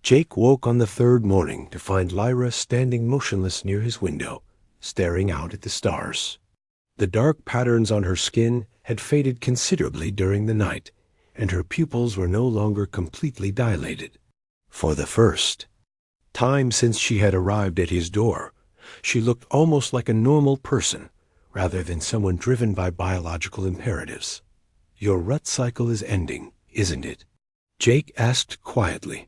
Jake woke on the third morning to find Lyra standing motionless near his window, staring out at the stars. The dark patterns on her skin had faded considerably during the night, and her pupils were no longer completely dilated. For the first time since she had arrived at his door, she looked almost like a normal person, rather than someone driven by biological imperatives. "Your rut cycle is ending, isn't it?" Jake asked quietly.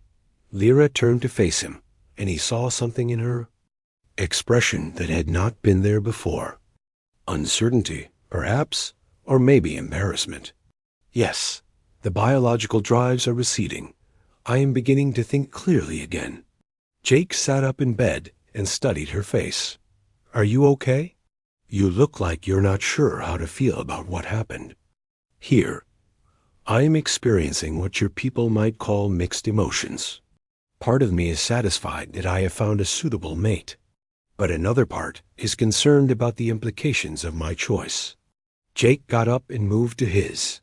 Lyra turned to face him, and he saw something in her expression that had not been there before. Uncertainty, perhaps, or maybe embarrassment. "Yes, the biological drives are receding. I am beginning to think clearly again." Jake sat up in bed and studied her face. "Are you okay? You look like you're not sure how to feel about what happened." "Here, I am experiencing what your people might call mixed emotions. Part of me is satisfied that I have found a suitable mate, but another part is concerned about the implications of my choice." Jake got up and moved to his.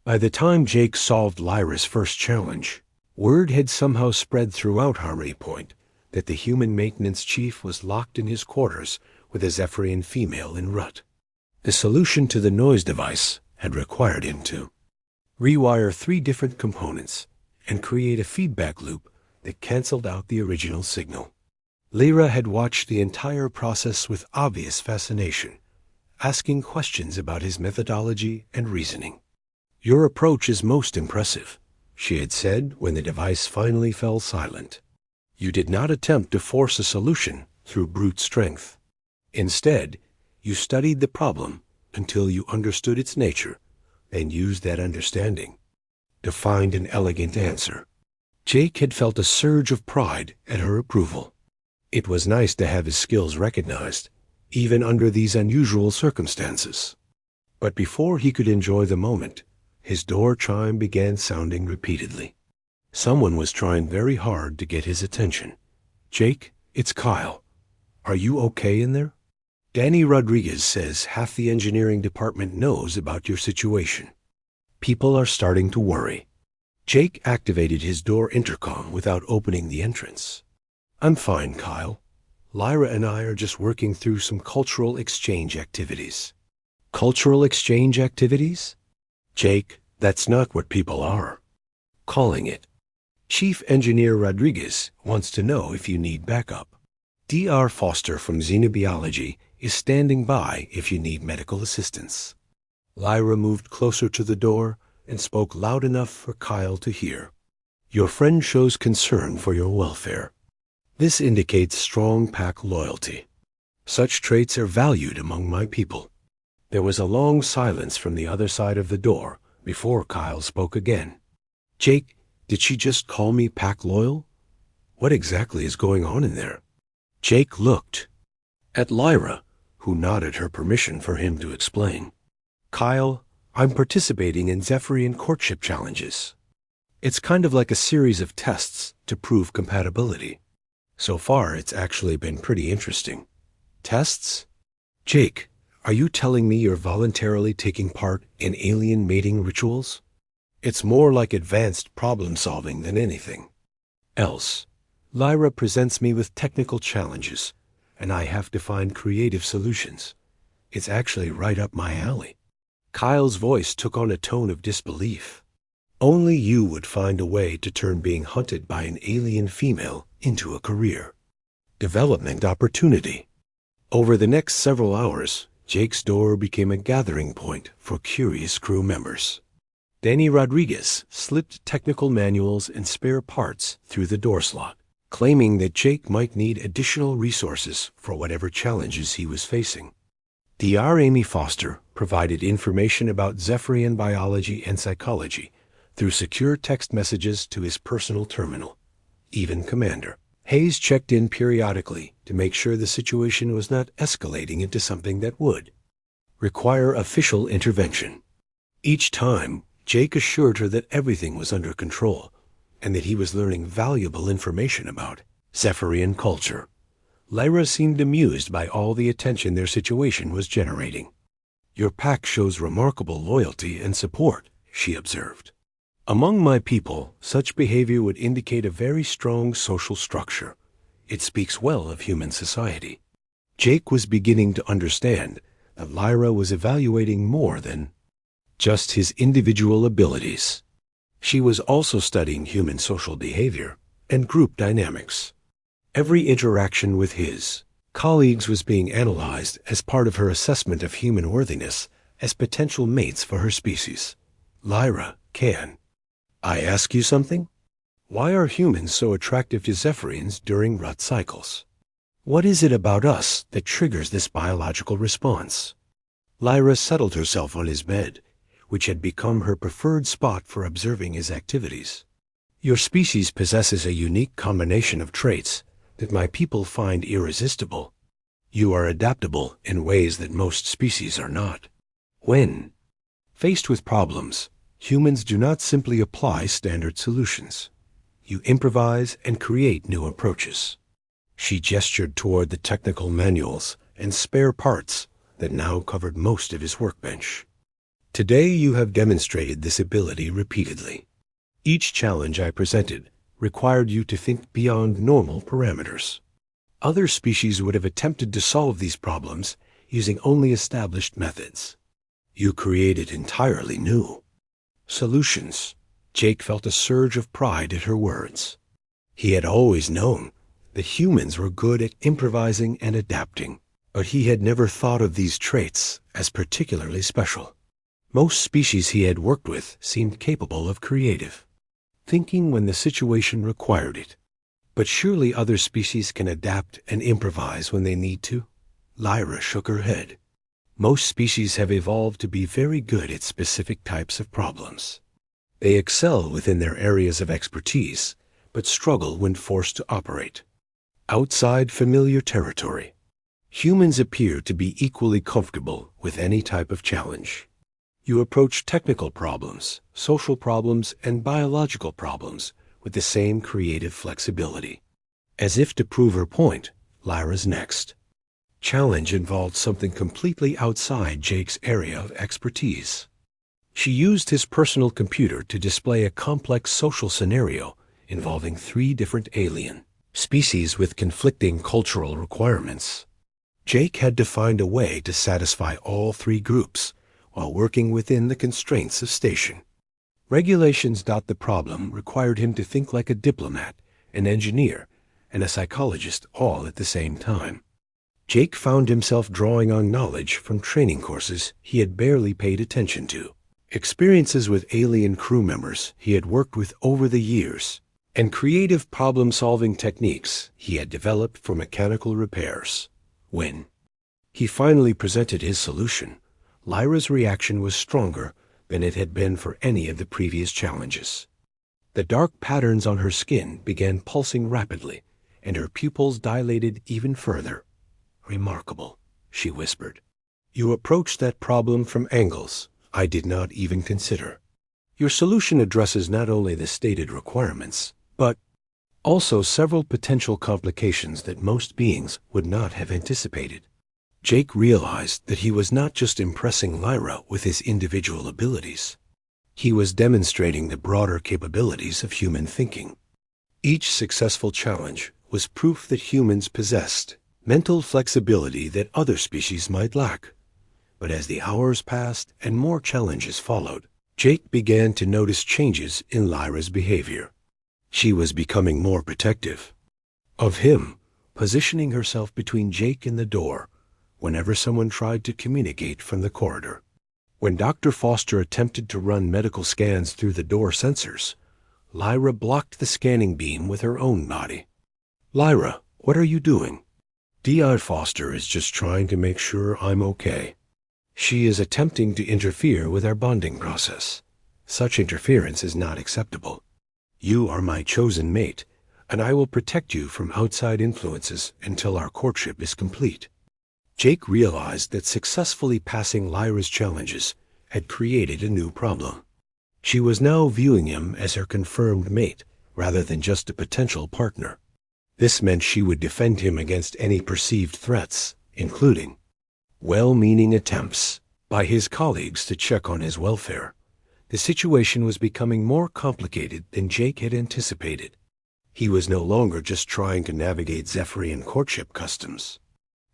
By the time Jake solved Lyra's first challenge, word had somehow spread throughout Harmony Point that the human maintenance chief was locked in his quarters with a Zephyrian female in Rut. The solution to the noise device had required him to rewire 3 different components and create a feedback loop that canceled out the original signal. Lyra had watched the entire process with obvious fascination, asking questions about his methodology and reasoning. "Your approach is most impressive," she had said when the device finally fell silent. "You did not attempt to force a solution through brute strength. Instead, you studied the problem until you understood its nature and used that understanding to find an elegant answer." Jake had felt a surge of pride at her approval. It was nice to have his skills recognized, even under these unusual circumstances. But before he could enjoy the moment, his door chime began sounding repeatedly. Someone was trying very hard to get his attention. "Jake, it's Kyle. Are you okay in there? Danny Rodriguez says half the engineering department knows about your situation. People are starting to worry." Jake activated his door intercom without opening the entrance. "I'm fine, Kyle. Lyra and I are just working through some cultural exchange activities." "Cultural exchange activities?" "Jake, that's not what people are calling it. Chief Engineer Rodriguez wants to know if you need backup. Dr. Foster from Xenobiology is standing by if you need medical assistance." Lyra moved closer to the door and spoke loud enough for Kyle to hear. "Your friend shows concern for your welfare. This indicates strong pack loyalty. Such traits are valued among my people." There was a long silence from the other side of the door before Kyle spoke again. "Jake, did she just call me pack loyal? What exactly is going on in there?" Jake looked at Lyra, who nodded her permission for him to explain. "Kyle, I'm participating in Zephyrian courtship challenges. It's kind of like a series of tests to prove compatibility. So far, it's actually been pretty interesting." "Tests? Jake, are you telling me you're voluntarily taking part in alien mating rituals?" "It's more like advanced problem-solving than anything else. Lyra presents me with technical challenges, and I have to find creative solutions. It's actually right up my alley." Kyle's voice took on a tone of disbelief. "Only you would find a way to turn being hunted by an alien female into a career development opportunity." Over the next several hours, Jake's door became a gathering point for curious crew members. Danny Rodriguez slipped technical manuals and spare parts through the door slot, claiming that Jake might need additional resources for whatever challenges he was facing. Dr. Amy Foster provided information about Zephyrian biology and psychology through secure text messages to his personal terminal. Even Commander Hayes checked in periodically to make sure the situation was not escalating into something that would require official intervention. Each time, Jake assured her that everything was under control and that he was learning valuable information about Zephyrian culture. Lyra seemed amused by all the attention their situation was generating. "Your pack shows remarkable loyalty and support," she observed. Among my people, such behavior would indicate a very strong social structure. It speaks well of human society. Jake was beginning to understand that Lyra was evaluating more than just his individual abilities. She was also studying human social behavior and group dynamics. Every interaction with his colleagues was being analyzed as part of her assessment of human worthiness as potential mates for her species. Lyra, can I ask you something? Why are humans so attractive to Zephyrians during rut cycles? What is it about us that triggers this biological response? Lyra settled herself on his bed, which had become her preferred spot for observing his activities. Your species possesses a unique combination of traits that my people find irresistible. You are adaptable in ways that most species are not. When faced with problems, humans do not simply apply standard solutions. You improvise and create new approaches. She gestured toward the technical manuals and spare parts that now covered most of his workbench. Today you have demonstrated this ability repeatedly. Each challenge I presented required you to think beyond normal parameters. Other species would have attempted to solve these problems using only established methods. You created entirely new solutions. Jake felt a surge of pride at her words. He had always known that humans were good at improvising and adapting, but he had never thought of these traits as particularly special. Most species he had worked with seemed capable of creative thinking when the situation required it. But surely other species can adapt and improvise when they need to? Lyra shook her head. Most species have evolved to be very good at specific types of problems. They excel within their areas of expertise, but struggle when forced to operate outside familiar territory. Humans appear to be equally comfortable with any type of challenge. You approach technical problems, social problems, and biological problems with the same creative flexibility. As if to prove her point, Lyra's next challenge involved something completely outside Jake's area of expertise. She used his personal computer to display a complex social scenario involving 3 different alien species with conflicting cultural requirements. Jake had to find a way to satisfy all 3 groups while working within the constraints of station. Regulations. The problem required him to think like a diplomat, an engineer, and a psychologist all at the same time. Jake found himself drawing on knowledge from training courses he had barely paid attention to, experiences with alien crew members he had worked with over the years, and creative problem-solving techniques he had developed for mechanical repairs. When he finally presented his solution, Lyra's reaction was stronger than it had been for any of the previous challenges. The dark patterns on her skin began pulsing rapidly, and her pupils dilated even further. "Remarkable," she whispered. "You approached that problem from angles I did not even consider. Your solution addresses not only the stated requirements, but also several potential complications that most beings would not have anticipated." Jake realized that he was not just impressing Lyra with his individual abilities. He was demonstrating the broader capabilities of human thinking. Each successful challenge was proof that humans possessed mental flexibility that other species might lack. But as the hours passed and more challenges followed, Jake began to notice changes in Lyra's behavior. She was becoming more protective of him, positioning herself between Jake and the door whenever someone tried to communicate from the corridor. When Dr. Foster attempted to run medical scans through the door sensors, Lyra blocked the scanning beam with her own body. "Lyra, what are you doing?" "D.I. Foster is just trying to make sure I'm okay. She is attempting to interfere with our bonding process. Such interference is not acceptable. You are my chosen mate, and I will protect you from outside influences until our courtship is complete." Jake realized that successfully passing Lyra's challenges had created a new problem. She was now viewing him as her confirmed mate rather than just a potential partner. This meant she would defend him against any perceived threats, including well-meaning attempts by his colleagues to check on his welfare. The situation was becoming more complicated than Jake had anticipated. He was no longer just trying to navigate Zephyrian courtship customs.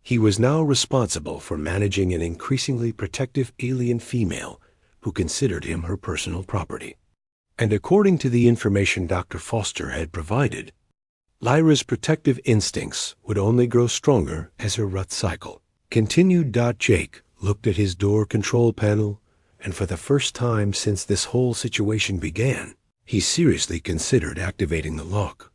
He was now responsible for managing an increasingly protective alien female who considered him her personal property. And according to the information Dr. Foster had provided, Lyra's protective instincts would only grow stronger as her rut cycle continued. Jake looked at his door control panel, and for the first time since this whole situation began, he seriously considered activating the lock.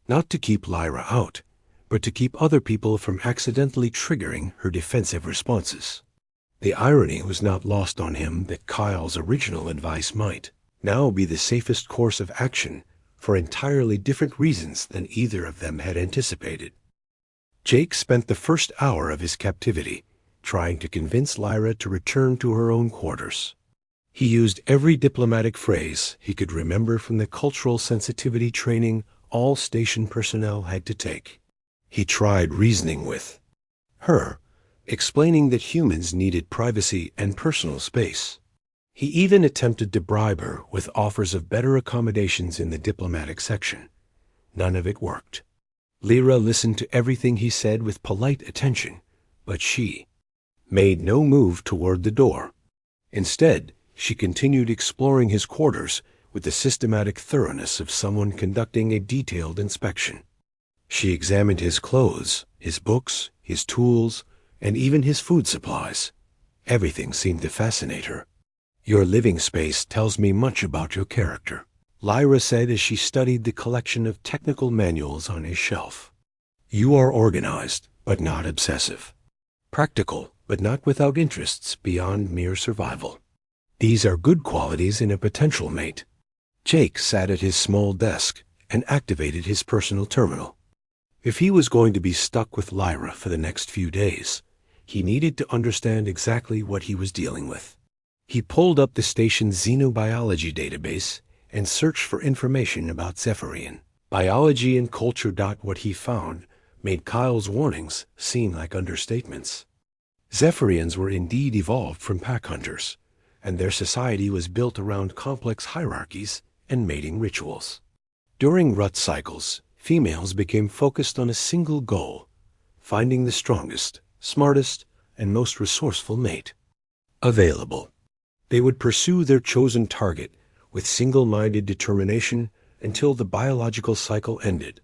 Not to keep Lyra out, but to keep other people from accidentally triggering her defensive responses. The irony was not lost on him that Kyle's original advice might now be the safest course of action for entirely different reasons than either of them had anticipated. Jake spent the first hour of his captivity trying to convince Lyra to return to her own quarters. He used every diplomatic phrase he could remember from the cultural sensitivity training all station personnel had to take. He tried reasoning with her, explaining that humans needed privacy and personal space. He even attempted to bribe her with offers of better accommodations in the diplomatic section. None of it worked. Lyra listened to everything he said with polite attention, but she made no move toward the door. Instead, she continued exploring his quarters with the systematic thoroughness of someone conducting a detailed inspection. She examined his clothes, his books, his tools, and even his food supplies. Everything seemed to fascinate her. "Your living space tells me much about your character," Lyra said as she studied the collection of technical manuals on his shelf. "You are organized, but not obsessive. Practical, but not without interests beyond mere survival. These are good qualities in a potential mate." Jake sat at his small desk and activated his personal terminal. If he was going to be stuck with Lyra for the next few days, he needed to understand exactly what he was dealing with. He pulled up the station's xenobiology database and searched for information about Zephyrian biology and culture. What he found made Kyle's warnings seem like understatements. Zephyrians were indeed evolved from pack hunters, and their society was built around complex hierarchies and mating rituals. During rut cycles, females became focused on a single goal: finding the strongest, smartest, and most resourceful mate available. They would pursue their chosen target with single-minded determination until the biological cycle ended.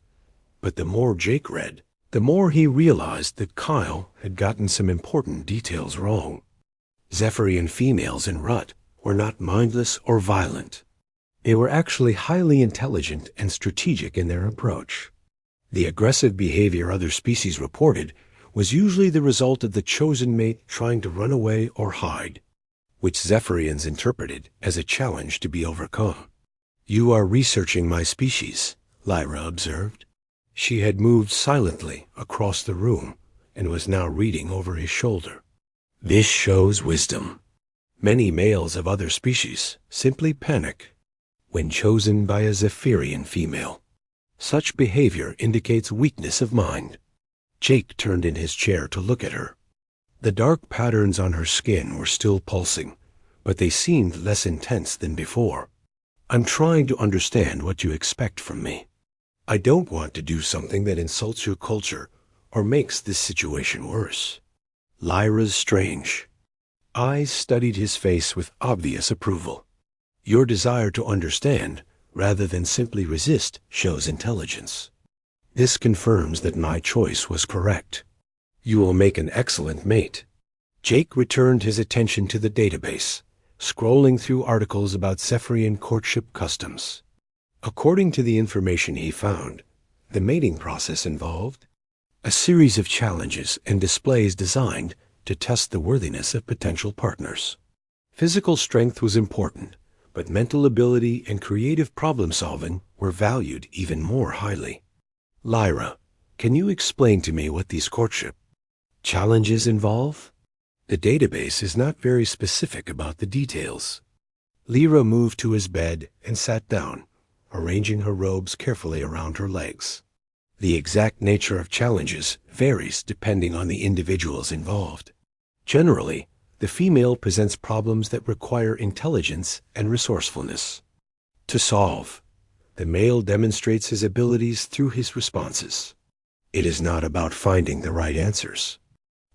But the more Jake read, the more he realized that Kyle had gotten some important details wrong. Zephyrian females in rut were not mindless or violent. They were actually highly intelligent and strategic in their approach. The aggressive behavior other species reported was usually the result of the chosen mate trying to run away or hide, which Zephyrians interpreted as a challenge to be overcome. "You are researching my species," Lyra observed. She had moved silently across the room and was now reading over his shoulder. "This shows wisdom. Many males of other species simply panic when chosen by a Zephyrian female. Such behavior indicates weakness of mind." Jake turned in his chair to look at her. The dark patterns on her skin were still pulsing, but they seemed less intense than before. "I'm trying to understand what you expect from me. I don't want to do something that insults your culture or makes this situation worse." Lyra's strange eyes studied his face with obvious approval. "Your desire to understand, rather than simply resist, shows intelligence. This confirms that my choice was correct. You will make an excellent mate." Jake returned his attention to the database, scrolling through articles about Zephyrian courtship customs. According to the information he found, the mating process involved a series of challenges and displays designed to test the worthiness of potential partners. Physical strength was important, but mental ability and creative problem-solving were valued even more highly. "Lyra, can you explain to me what these courtship challenges involve? The database is not very specific about the details." Lyra moved to his bed and sat down, arranging her robes carefully around her legs. "The exact nature of challenges varies depending on the individuals involved. Generally, The female presents problems that require intelligence and resourcefulness to solve. The male demonstrates his abilities through his responses. It is not about finding the right answers.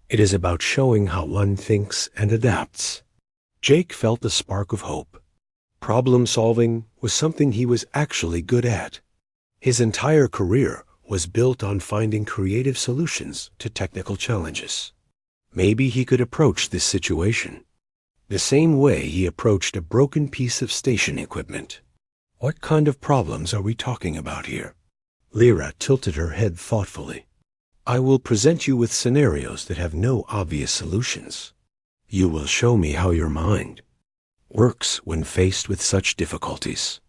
It is about showing how one thinks and adapts. Jake felt a spark of hope. Problem-solving was something he was actually good at. His entire career was built on finding creative solutions to technical challenges. Maybe he could approach this situation the same way he approached a broken piece of station equipment. What kind of problems are we talking about here? Lyra tilted her head thoughtfully. I will present you with scenarios that have no obvious solutions. You will show me how your mind works when faced with such difficulties.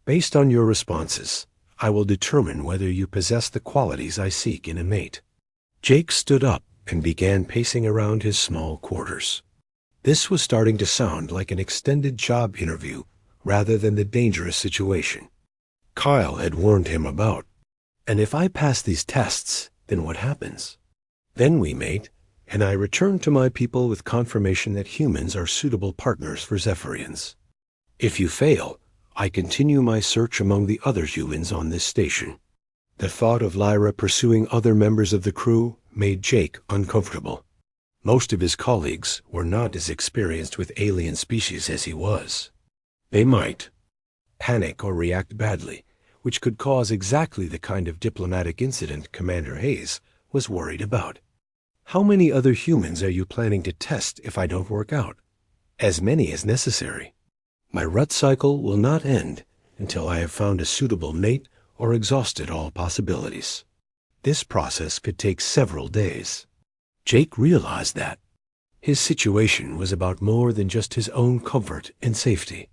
Based on your responses, I will determine whether you possess the qualities I seek in a mate. Jake stood up and began pacing around his small quarters. This was starting to sound like an extended job interview rather than the dangerous situation Kyle had warned him about. And if I pass these tests, then what happens? Then we mate, and I return to my people with confirmation that humans are suitable partners for Zephyrians. If you fail, I continue my search among the other humans on this station. The thought of Lyra pursuing other members of the crew made Jake uncomfortable. Most of his colleagues were not as experienced with alien species as he was. They might panic or react badly, which could cause exactly the kind of diplomatic incident Commander Hayes was worried about. How many other humans are you planning to test if I don't work out? As many as necessary. My rut cycle will not end until I have found a suitable mate or exhausted all possibilities. This process could take several days. Jake realized that his situation was about more than just his own comfort and safety.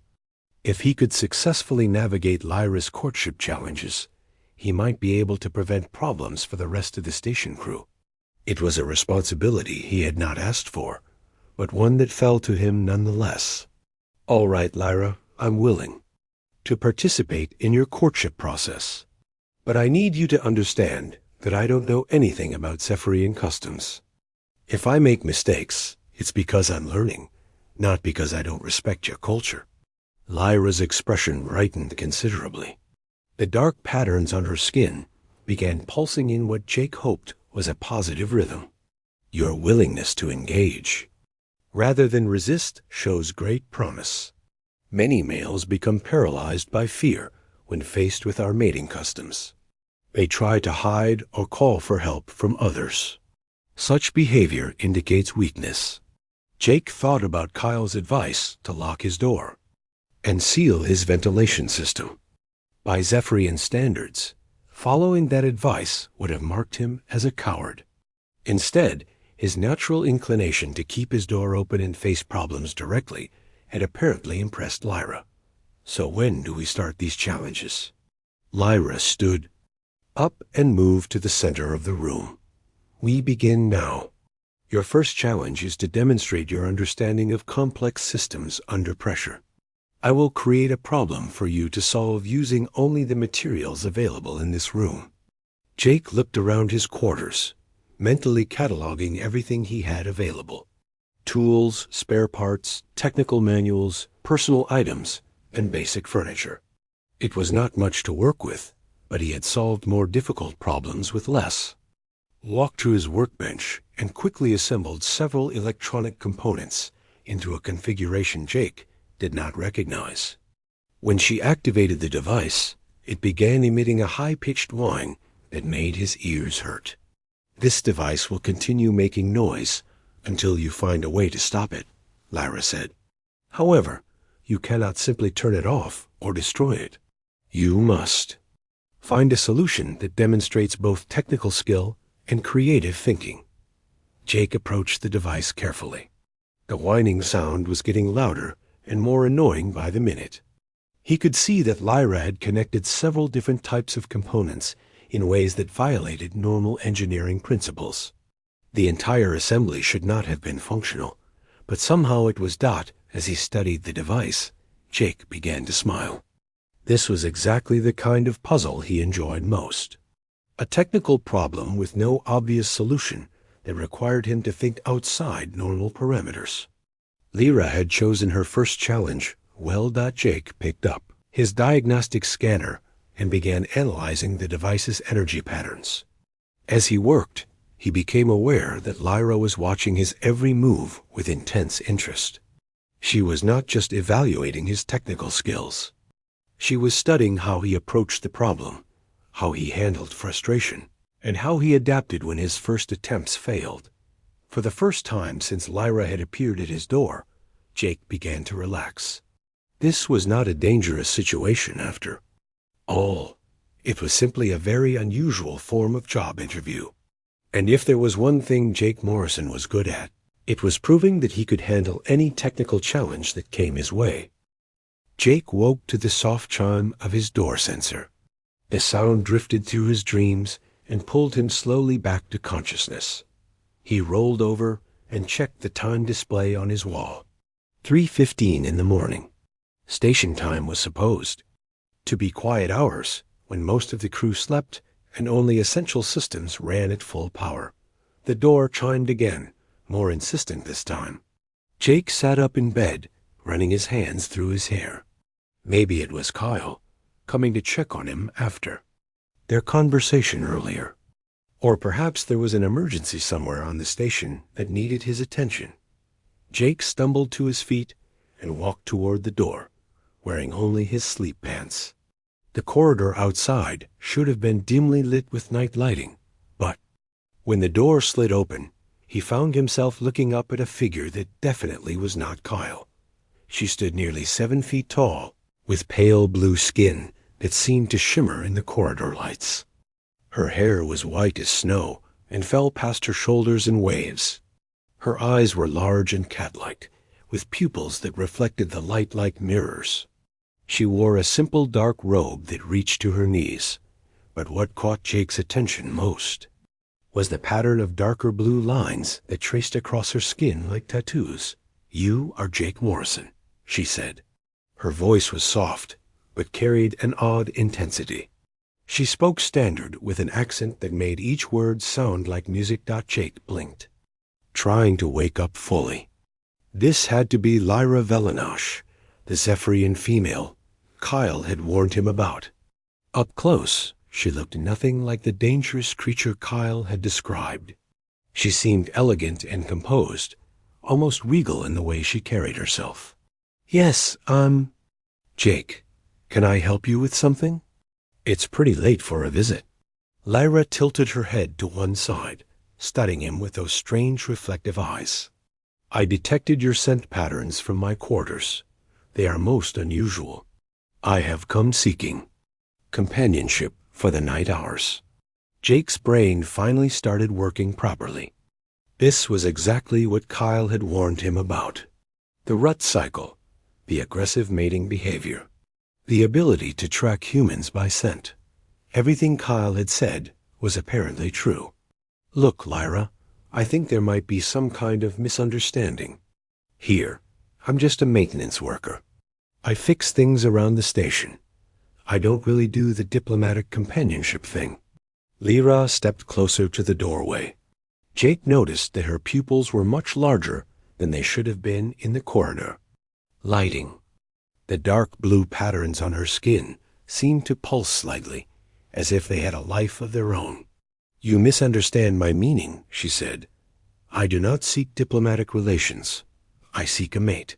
If he could successfully navigate Lyra's courtship challenges, he might be able to prevent problems for the rest of the station crew. It was a responsibility he had not asked for, but one that fell to him nonetheless. All right, Lyra, I'm willing to participate in your courtship process, but I need you to understand that I don't know anything about Zephyrian customs. If I make mistakes, it's because I'm learning, not because I don't respect your culture. Lyra's expression brightened considerably. The dark patterns on her skin began pulsing in what Jake hoped was a positive rhythm. Your willingness to engage, rather than resist, shows great promise. Many males become paralyzed by fear when faced with our mating customs. They try to hide or call for help from others. Such behavior indicates weakness. Jake thought about Kyle's advice to lock his door and seal his ventilation system. By Zephyrian standards, following that advice would have marked him as a coward. Instead, his natural inclination to keep his door open and face problems directly had apparently impressed Lyra. So when do we start these challenges? Lyra stood up and moved to the center of the room. We begin now. Your first challenge is to demonstrate your understanding of complex systems under pressure. I will create a problem for you to solve using only the materials available in this room. Jake looked around his quarters, mentally cataloging everything he had available. Tools, spare parts, technical manuals, personal items, and basic furniture. It was not much to work with, but he had solved more difficult problems with less. Walked to his workbench and quickly assembled several electronic components into a configuration Jake did not recognize. When she activated the device, it began emitting a high-pitched whine that made his ears hurt. This device will continue making noise until you find a way to stop it, Lyra said. However, you cannot simply turn it off or destroy it. You must find a solution that demonstrates both technical skill and creative thinking. Jake approached the device carefully. The whining sound was getting louder and more annoying by the minute. He could see that Lyra had connected several different types of components in ways that violated normal engineering principles. The entire assembly should not have been functional, but somehow it was. As he studied the device, Jake began to smile. This was exactly the kind of puzzle he enjoyed most. A technical problem with no obvious solution that required him to think outside normal parameters. Lyra had chosen her first challenge. Well, Jake picked up his diagnostic scanner and began analyzing the device's energy patterns. As he worked, he became aware that Lyra was watching his every move with intense interest. She was not just evaluating his technical skills. She was studying how he approached the problem, how he handled frustration, and how he adapted when his first attempts failed. For the first time since Lyra had appeared at his door, Jake began to relax. This was not a dangerous situation after all. It was simply a very unusual form of job interview. And if there was one thing Jake Morrison was good at, it was proving that he could handle any technical challenge that came his way. Jake woke to the soft chime of his door sensor. The sound drifted through his dreams and pulled him slowly back to consciousness. He rolled over and checked the time display on his wall. 3:15 in the morning. Station time was supposed to be quiet hours, when most of the crew slept and only essential systems ran at full power. The door chimed again, more insistent this time. Jake sat up in bed, running his hands through his hair. Maybe it was Kyle, coming to check on him after their conversation earlier. Or perhaps there was an emergency somewhere on the station that needed his attention. Jake stumbled to his feet and walked toward the door, wearing only his sleep pants. The corridor outside should have been dimly lit with night lighting, but when the door slid open, he found himself looking up at a figure that definitely was not Kyle. She stood nearly 7 feet tall, with pale blue skin that seemed to shimmer in the corridor lights. Her hair was white as snow and fell past her shoulders in waves. Her eyes were large and cat-like, with pupils that reflected the light like mirrors. She wore a simple dark robe that reached to her knees, but what caught Jake's attention most was the pattern of darker blue lines that traced across her skin like tattoos. "You are Jake Morrison," she said. Her voice was soft, but carried an odd intensity. She spoke standard with an accent that made each word sound like music. Jake blinked, trying to wake up fully. This had to be Lyra Velenosh, the Zephyrian female Kyle had warned him about. Up close, she looked nothing like the dangerous creature Kyle had described. She seemed elegant and composed, almost regal in the way she carried herself. "Yes, Jake, can I help you with something? It's pretty late for a visit." Lyra tilted her head to one side, studying him with those strange reflective eyes. "I detected your scent patterns from my quarters. They are most unusual. I have come seeking companionship for the night hours." Jake's brain finally started working properly. This was exactly what Kyle had warned him about. The rut cycle, the aggressive mating behavior, the ability to track humans by scent. Everything Kyle had said was apparently true. "Look, Lyra, I think there might be some kind of misunderstanding. Here, I'm just a maintenance worker. I fix things around the station. I don't really do the diplomatic companionship thing." Lyra stepped closer to the doorway. Jake noticed that her pupils were much larger than they should have been in the corridor. Lighting. The dark blue patterns on her skin seemed to pulse slightly, as if they had a life of their own. "You misunderstand my meaning," she said. "I do not seek diplomatic relations. I seek a mate.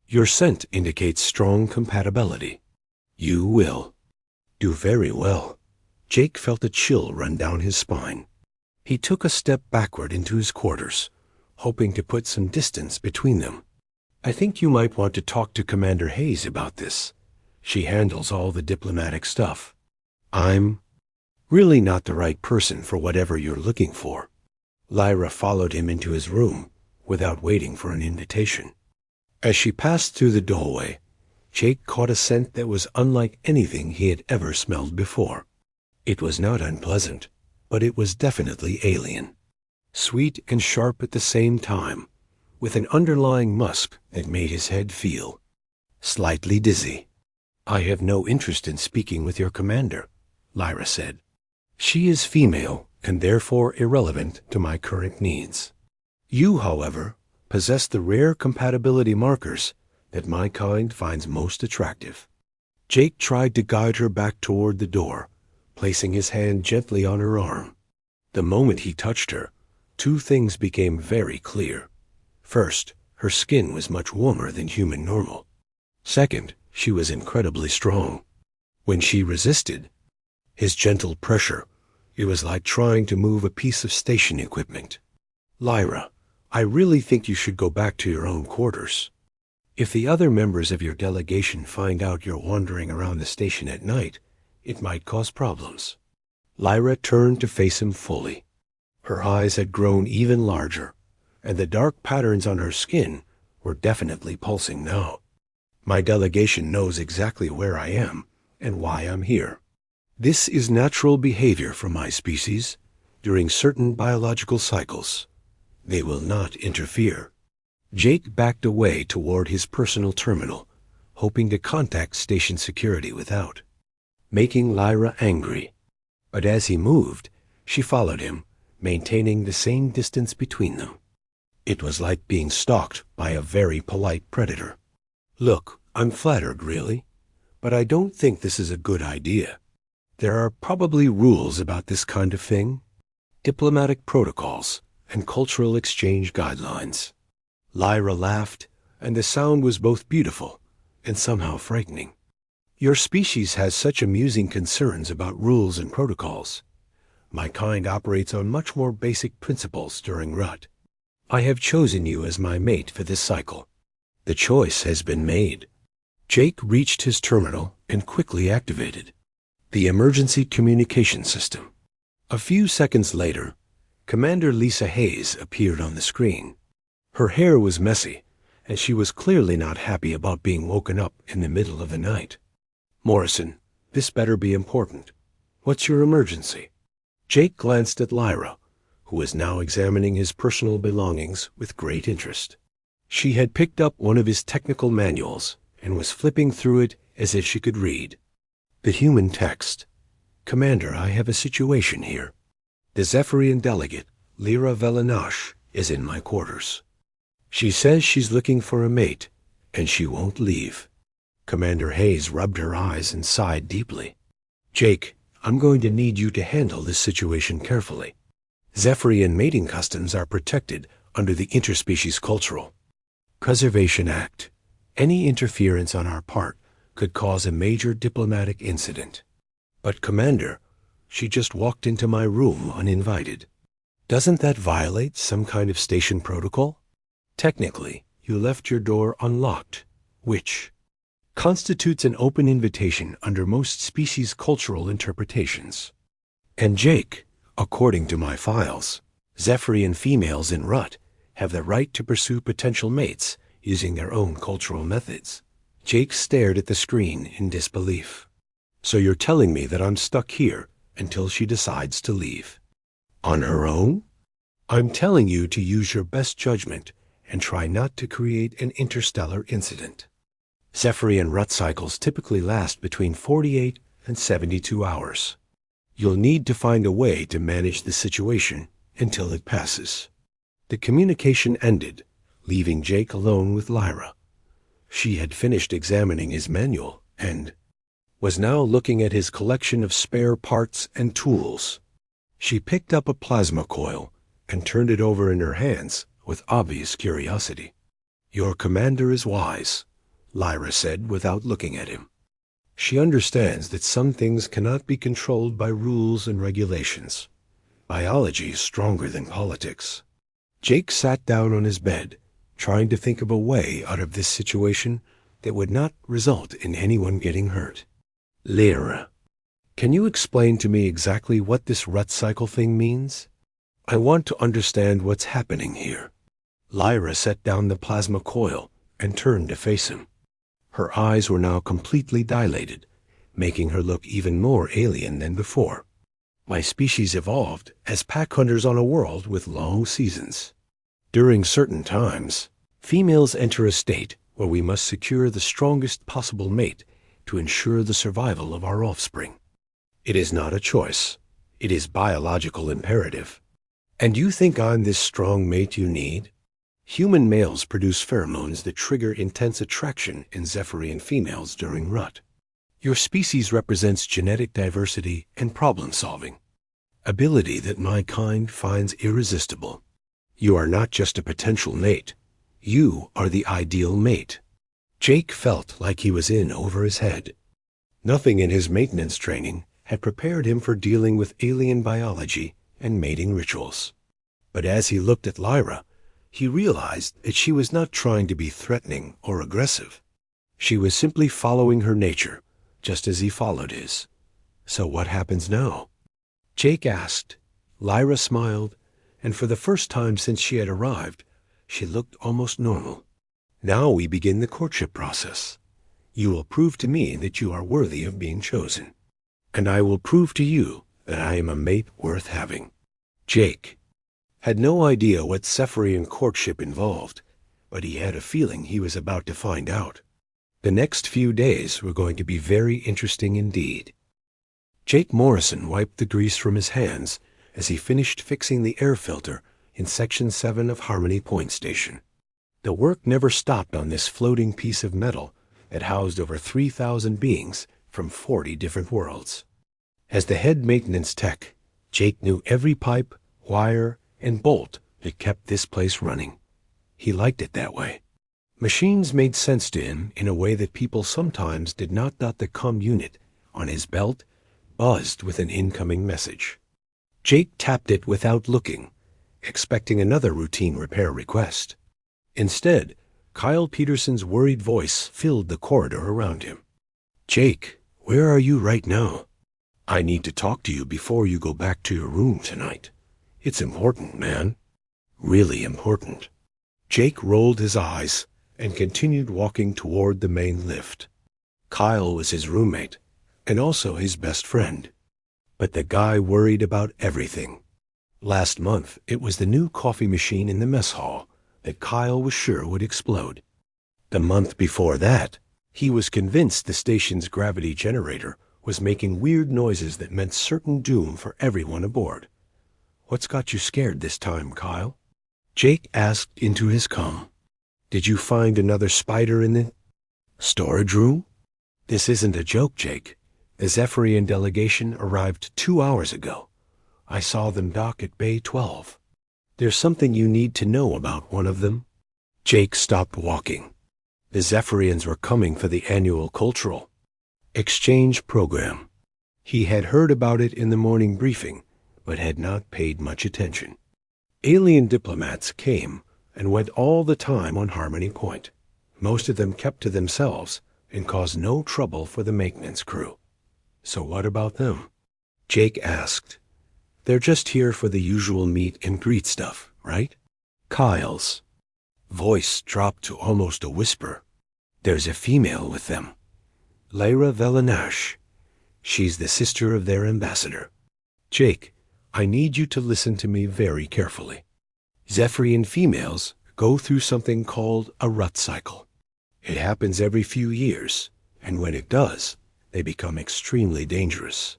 Your scent indicates strong compatibility. You will do very well." Jake felt a chill run down his spine. He took a step backward into his quarters, hoping to put some distance between them. "I think you might want to talk to Commander Hayes about this. She handles all the diplomatic stuff. I'm really not the right person for whatever you're looking for." Lyra followed him into his room without waiting for an invitation. As she passed through the doorway, Jake caught a scent that was unlike anything he had ever smelled before. It was not unpleasant, but it was definitely alien. Sweet and sharp at the same time, with an underlying musk that made his head feel slightly dizzy. "I have no interest in speaking with your commander," Lyra said. "She is female and therefore irrelevant to my current needs. You, however, possessed the rare compatibility markers that my kind finds most attractive. Jake tried to guide her back toward the door, placing his hand gently on her arm. The moment he touched her, two things became very clear. First, her skin was much warmer than human normal. Second, she was incredibly strong. When she resisted his gentle pressure, it was like trying to move a piece of station equipment. Lyra, I really think you should go back to your own quarters. If the other members of your delegation find out you're wandering around the station at night, it might cause problems. Lyra turned to face him fully. Her eyes had grown even larger, and the dark patterns on her skin were definitely pulsing now. My delegation knows exactly where I am and why I'm here. This is natural behavior for my species during certain biological cycles. They will not interfere. Jake backed away toward his personal terminal, hoping to contact station security without making Lyra angry. But as he moved, she followed him, maintaining the same distance between them. It was like being stalked by a very polite predator. Look, I'm flattered, really, but I don't think this is a good idea. There are probably rules about this kind of thing, diplomatic protocols, and cultural exchange guidelines. Lyra laughed, and the sound was both beautiful and somehow frightening. Your species has such amusing concerns about rules and protocols. My kind operates on much more basic principles during rut. I have chosen you as my mate for this cycle. The choice has been made. Jake reached his terminal and quickly activated the emergency communication system. A few seconds later, Commander Lisa Hayes appeared on the screen. Her hair was messy, and she was clearly not happy about being woken up in the middle of the night. Morrison, this better be important. What's your emergency? Jake glanced at Lyra, who was now examining his personal belongings with great interest. She had picked up one of his technical manuals and was flipping through it as if she could read. The human text. Commander, I have a situation here. The Zephyrian delegate, Lyra Velanash, is in my quarters. She says she's looking for a mate, and she won't leave. Commander Hayes rubbed her eyes and sighed deeply. Jake, I'm going to need you to handle this situation carefully. Zephyrian mating customs are protected under the Interspecies Cultural Preservation Act. Any interference on our part could cause a major diplomatic incident. But Commander, she just walked into my room uninvited. Doesn't that violate some kind of station protocol? Technically, you left your door unlocked, which constitutes an open invitation under most species cultural interpretations. And Jake, according to my files, Zephyrian females in Rut have the right to pursue potential mates using their own cultural methods. Jake stared at the screen in disbelief. So you're telling me that I'm stuck here until she decides to leave? On her own? I'm telling you to use your best judgment and try not to create an interstellar incident. Zephyrian rut cycles typically last between 48 and 72 hours. You'll need to find a way to manage the situation until it passes. The communication ended, leaving Jake alone with Lyra. She had finished examining his manual and was now looking at his collection of spare parts and tools. She picked up a plasma coil and turned it over in her hands with obvious curiosity. Your commander is wise, Lyra said without looking at him. She understands that some things cannot be controlled by rules and regulations. Biology is stronger than politics. Jake sat down on his bed, trying to think of a way out of this situation that would not result in anyone getting hurt. Lyra, can you explain to me exactly what this rut cycle thing means? I want to understand what's happening here. Lyra set down the plasma coil and turned to face him. Her eyes were now completely dilated, making her look even more alien than before. My species evolved as pack hunters on a world with long seasons. During certain times, females enter a state where we must secure the strongest possible mate to ensure the survival of our offspring. It is not a choice. It is biological imperative. And you think I'm this strong mate you need? Human males produce pheromones that trigger intense attraction in Zephyrian females during rut. Your species represents genetic diversity and problem-solving, ability that my kind finds irresistible. You are not just a potential mate. You are the ideal mate. Jake felt like he was in over his head. Nothing in his maintenance training had prepared him for dealing with alien biology and mating rituals. But as he looked at Lyra, he realized that she was not trying to be threatening or aggressive. She was simply following her nature, just as he followed his. So what happens now? Jake asked. Lyra smiled, and for the first time since she had arrived, she looked almost normal. Now we begin the courtship process. You will prove to me that you are worthy of being chosen, and I will prove to you that I am a mate worth having. Jake had no idea what Zephyrian courtship involved, but he had a feeling he was about to find out. The next few days were going to be very interesting indeed. Jake Morrison wiped the grease from his hands as he finished fixing the air filter in Section 7 of Harmony Point Station. The work never stopped on this floating piece of metal that housed over 3,000 beings from 40 different worlds. As the head maintenance tech, Jake knew every pipe, wire, and bolt that kept this place running. He liked it that way. Machines made sense to him in a way that people sometimes did not. The comm unit on his belt buzzed with an incoming message. Jake tapped it without looking, expecting another routine repair request. Instead, Kyle Peterson's worried voice filled the corridor around him. Jake, where are you right now? I need to talk to you before you go back to your room tonight. It's important, man. Really important. Jake rolled his eyes and continued walking toward the main lift. Kyle was his roommate and also his best friend. But the guy worried about everything. Last month, it was the new coffee machine in the mess hall that Kyle was sure would explode. The month before that, he was convinced the station's gravity generator was making weird noises that meant certain doom for everyone aboard. What's got you scared this time, Kyle? Jake asked into his comm. Did you find another spider in the storage room? This isn't a joke, Jake. The Zephyrian delegation arrived 2 hours ago. I saw them dock at Bay 12. There's something you need to know about one of them. Jake stopped walking. The Zephyrians were coming for the annual cultural exchange program. He had heard about it in the morning briefing, but had not paid much attention. Alien diplomats came and went all the time on Harmony Point. Most of them kept to themselves and caused no trouble for the maintenance crew. So what about them? Jake asked. They're just here for the usual meet and greet stuff, right? Kyle's voice dropped to almost a whisper. There's a female with them. Lyra Velanash. She's the sister of their ambassador. Jake, I need you to listen to me very carefully. Zephyrian females go through something called a rut cycle. It happens every few years, and when it does, they become extremely dangerous.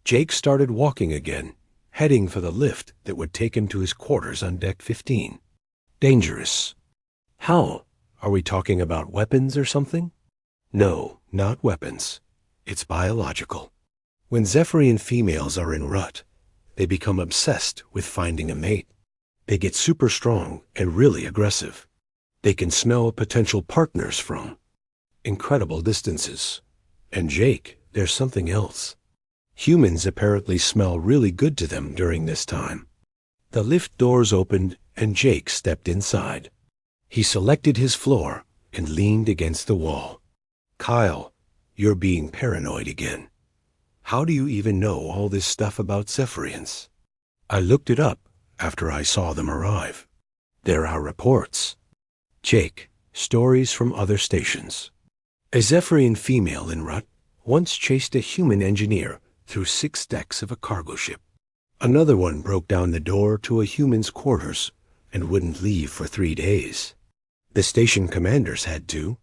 Jake started walking again, heading for the lift that would take him to his quarters on Deck 15. Dangerous. How? Are we talking about weapons or something? No, not weapons. It's biological. When Zephyrian females are in rut, they become obsessed with finding a mate. They get super strong and really aggressive. They can smell potential partners from incredible distances. And Jake, there's something else. Humans apparently smell really good to them during this time. The lift doors opened and Jake stepped inside. He selected his floor and leaned against the wall. Kyle, you're being paranoid again. How do you even know all this stuff about Zephyrians? I looked it up after I saw them arrive. There are reports. Jake, stories from other stations. A Zephyrian female in rut once chased a human engineer through 6 decks of a cargo ship. Another one broke down the door to a human's quarters and wouldn't leave for 3 days. The station commanders had to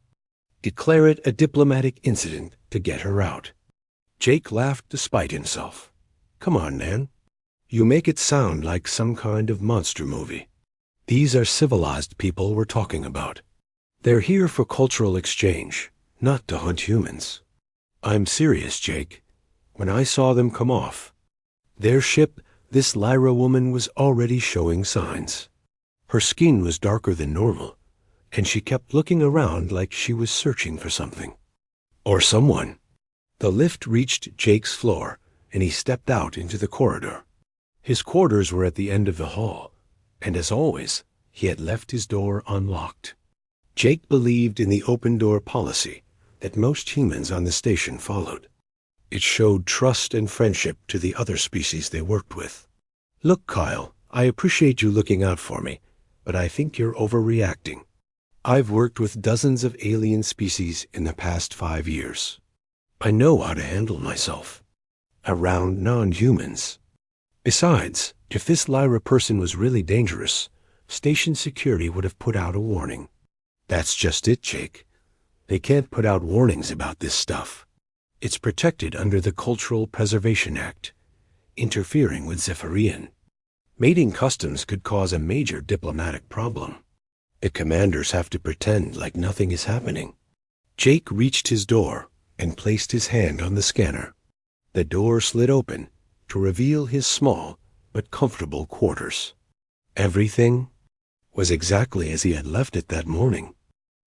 declare it a diplomatic incident to get her out. Jake laughed despite himself. Come on, Nan. You make it sound like some kind of monster movie. These are civilized people we're talking about. They're here for cultural exchange, not to hunt humans. I'm serious, Jake. When I saw them come off their ship, this Lyra woman was already showing signs. Her skin was darker than normal, and she kept looking around like she was searching for something. Or someone. The lift reached Jake's floor, and he stepped out into the corridor. His quarters were at the end of the hall, and as always, he had left his door unlocked. Jake believed in the open-door policy that most humans on the station followed. It showed trust and friendship to the other species they worked with. Look, Kyle, I appreciate you looking out for me, but I think you're overreacting. I've worked with dozens of alien species in the past 5 years. I know how to handle myself around non-humans. Besides, if this Lyra person was really dangerous, station security would have put out a warning. That's just it, Jake. They can't put out warnings about this stuff. It's protected under the Cultural Preservation Act, interfering with Zephyrian. Mating customs could cause a major diplomatic problem. The commanders have to pretend like nothing is happening. Jake reached his door and placed his hand on the scanner. The door slid open to reveal his small but comfortable quarters. Everything was exactly as he had left it that morning.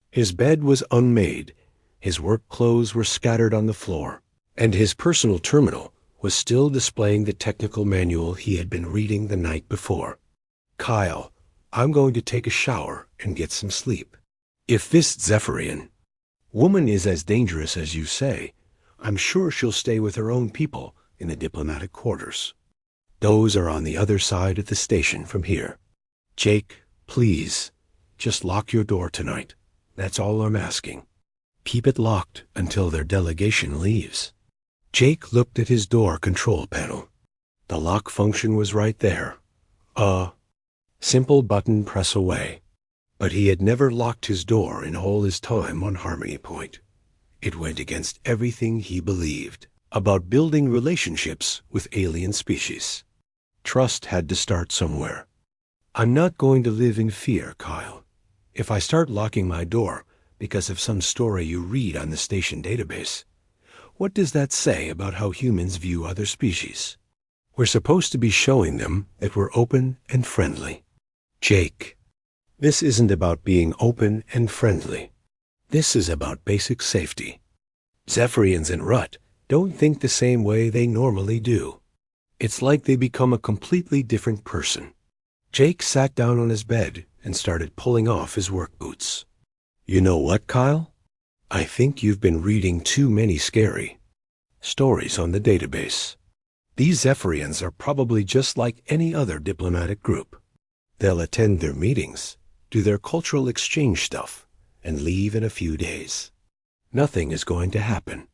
His bed was unmade, his work clothes were scattered on the floor, and his personal terminal was still displaying the technical manual he had been reading the night before. Kyle, I'm going to take a shower and get some sleep. If this Zephyrian woman is as dangerous as you say, I'm sure she'll stay with her own people in the diplomatic quarters. Those are on the other side of the station from here. Jake, please, just lock your door tonight. That's all I'm asking. Keep it locked until their delegation leaves. Jake looked at his door control panel. The lock function was right there. Simple button press away. But he had never locked his door in all his time on Harmony Point. It went against everything he believed about building relationships with alien species. Trust had to start somewhere. I'm not going to live in fear, Kyle. If I start locking my door because of some story you read on the station database, what does that say about how humans view other species? We're supposed to be showing them that we're open and friendly. Jake, this isn't about being open and friendly. This is about basic safety. Zephyrians and Rut don't think the same way they normally do. It's like they become a completely different person. Jake sat down on his bed and started pulling off his work boots. You know what, Kyle? I think you've been reading too many scary stories on the database. These Zephyrians are probably just like any other diplomatic group. They'll attend their meetings, do their cultural exchange stuff, and leave in a few days. Nothing is going to happen.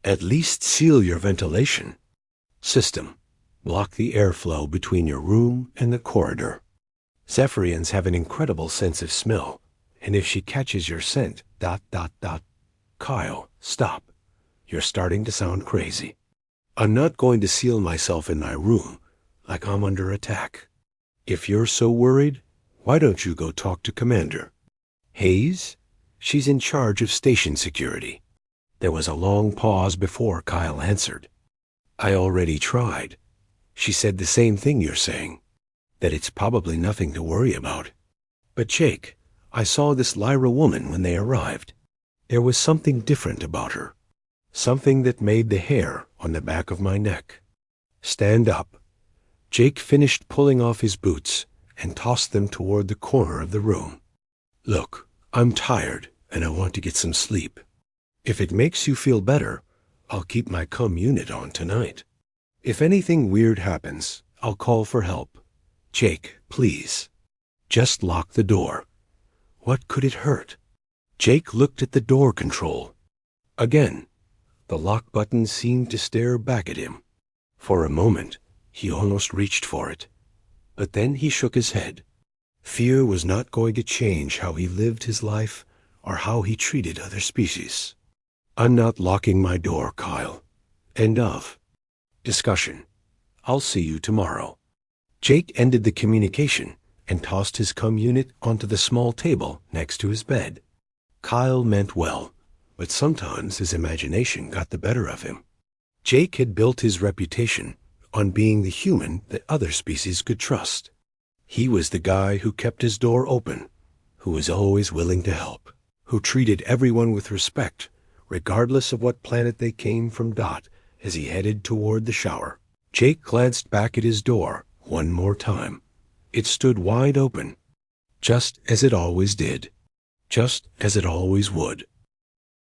At least seal your ventilation system. Block the airflow between your room and the corridor. Zephyrians have an incredible sense of smell, and if she catches your scent, ... Kyle, stop. You're starting to sound crazy. I'm not going to seal myself in my room like I'm under attack. If you're so worried, why don't you go talk to Commander Hayes? She's in charge of station security. There was a long pause before Kyle answered. I already tried. She said the same thing you're saying, that it's probably nothing to worry about. But Jake, I saw this Lyra woman when they arrived. There was something different about her. Something that made the hair on the back of my neck stand up. Jake finished pulling off his boots and tossed them toward the corner of the room. Look, I'm tired and I want to get some sleep. If it makes you feel better, I'll keep my comm unit on tonight. If anything weird happens, I'll call for help. Jake, please, just lock the door. What could it hurt? Jake looked at the door control. Again, the lock button seemed to stare back at him. For a moment, he almost reached for it. But then he shook his head. Fear was not going to change how he lived his life or how he treated other species. I'm not locking my door, Kyle. End of discussion. I'll see you tomorrow. Jake ended the communication and tossed his unit onto the small table next to his bed. Kyle meant well, but sometimes his imagination got the better of him. Jake had built his reputation on being the human that other species could trust. He was the guy who kept his door open, who was always willing to help, who treated everyone with respect, regardless of what planet they came from. As he headed toward the shower, Jake glanced back at his door one more time. It stood wide open, just as it always did, just as it always would.